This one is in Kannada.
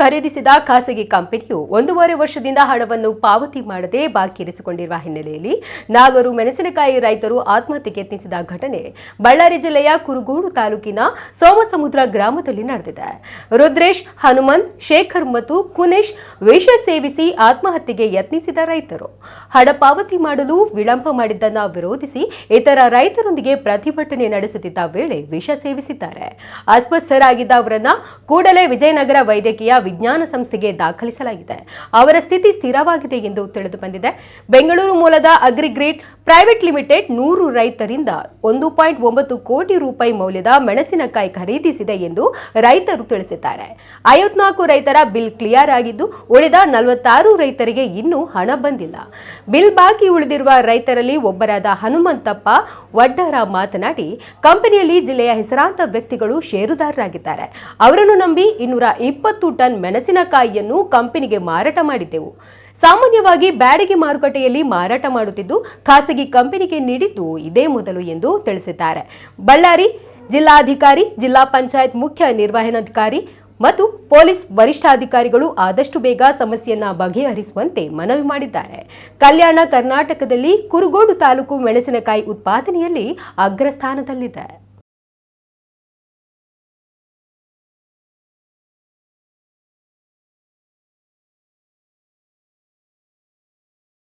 ಖರೀದಿಸಿದ ಖಾಸಗಿ ಕಂಪನಿಯು 1.5 ವರ್ಷದಿಂದ ಹಣವನ್ನು ಪಾವತಿ ಮಾಡದೆ ಬಾಕಿ ಇರಿಸಿಕೊಂಡಿರುವ ಹಿನ್ನೆಲೆಯಲ್ಲಿ 4 ಮೆಣಸಿನಕಾಯಿ ರೈತರು ಆತ್ಮಹತ್ಯೆಗೆ ಯತ್ನಿಸಿದ ಘಟನೆ ಬಳ್ಳಾರಿ ಜಿಲ್ಲೆಯ ಕುರುಗೋಡು ತಾಲೂಕಿನ ಸೋಮಸಮುದ್ರ ಗ್ರಾಮದಲ್ಲಿ ನಡೆದಿದೆ. ರುದ್ರೇಶ್, ಹನುಮಂತ್, ಶೇಖರ್ ಮತ್ತು ಕುನೇಶ್ ವಿಷ ಸೇವಿಸಿ ಆತ್ಮಹತ್ಯೆಗೆ ಯತ್ನಿಸಿದ ರೈತರು ಹಣ ಪಾವತಿ ಮಾಡಲು ವಿಳಂಬ ಮಾಡಿದ್ದನ್ನು ವಿರೋಧಿಸಿ ಇತರ ರೈತರೊಂದಿಗೆ ಪ್ರತಿಭಟನೆ ನಡೆಸುತ್ತಿದ್ದ ವೇಳೆ ವಿಷ ಸೇವಿಸಿದ್ದಾರೆ. ಅಸ್ವಸ್ಥರಾಗಿದ್ದ ಅವರನ್ನ ಕೂಡಲೇ ವಿಜಯನಗರ ವೈದ್ಯಕೀಯ ವಿಜ್ಞಾನ ಸಂಸ್ಥೆಗೆ ದಾಖಲಿಸಲಾಗಿದೆ. ಅವರ ಸ್ಥಿತಿ ಸ್ಥಿರವಾಗಿದೆ ಎಂದು ತಿಳಿದು ಬಂದಿದೆ. ಬೆಂಗಳೂರು ಮೂಲದ ಅಗ್ರಿಗ್ರೇಡ್ ಪ್ರೈವೇಟ್ ಲಿಮಿಟೆಡ್ 100 ರೈತರಿಂದ 1.9 ಕೋಟಿ ರೂಪಾಯಿ ಮೌಲ್ಯದ ಮೆಣಸಿನಕಾಯಿ ಖರೀದಿಸಿದೆ ಎಂದು ರೈತರು ತಿಳಿಸಿದ್ದಾರೆ. 54 ರೈತರ ಬಿಲ್ ಕ್ಲಿಯರ್ ಆಗಿದ್ದು ಉಳಿದ 46 ರೈತರಿಗೆ ಇನ್ನೂ ಹಣ ಬಂದಿಲ್ಲ. ಬಿಲ್ ಬಾಕಿ ಉಳಿದಿರುವ ರೈತರಲ್ಲಿ ಒಬ್ಬರಾದ ಹನುಮಂತಪ್ಪ ವಡ್ಡರ ಮಾತನಾಡಿ, ಕಂಪನಿಯಲ್ಲಿ ಜಿಲ್ಲೆಯ ಹೆಸರಾಂತ ವ್ಯಕ್ತಿಗಳು ಷೇರುದಾರರಾಗಿದ್ದಾರೆ. ಅವರನ್ನು ನಂಬಿ 220 ಟನ್ ಮೆಣಸಿನಕಾಯಿಯನ್ನು ಕಂಪನಿಗೆ ಮಾರಾಟ ಮಾಡಿದ್ದೆವು. ಸಾಮಾನ್ಯವಾಗಿ ಬ್ಯಾಡಗಿ ಮಾರುಕಟ್ಟೆಯಲ್ಲಿ ಮಾರಾಟ ಮಾಡುತ್ತಿದ್ದು ಖಾಸಗಿ ಕಂಪನಿಗೆ ನೀಡಿದ್ದು ಇದೇ ಮೊದಲು ಎಂದು ತಿಳಿಸಿದ್ದಾರೆ. ಬಳ್ಳಾರಿ ಜಿಲ್ಲಾಧಿಕಾರಿ, ಜಿಲ್ಲಾ ಪಂಚಾಯತ್ ಮುಖ್ಯ ನಿರ್ವಹಣಾಧಿಕಾರಿ ಮತ್ತು ಪೊಲೀಸ್ ವರಿಷ್ಠಾಧಿಕಾರಿಗಳು ಆದಷ್ಟು ಬೇಗ ಸಮಸ್ಯೆಯನ್ನ ಬಗೆಹರಿಸುವಂತೆ ಮನವಿ ಮಾಡಿದ್ದಾರೆ. ಕಲ್ಯಾಣ ಕರ್ನಾಟಕದಲ್ಲಿ ಕುರುಗೋಡು ತಾಲೂಕು ಮೆಣಸಿನಕಾಯಿ ಉತ್ಪಾದನೆಯಲ್ಲಿ ಅಗ್ರಸ್ಥಾನದಲ್ಲಿದೆ.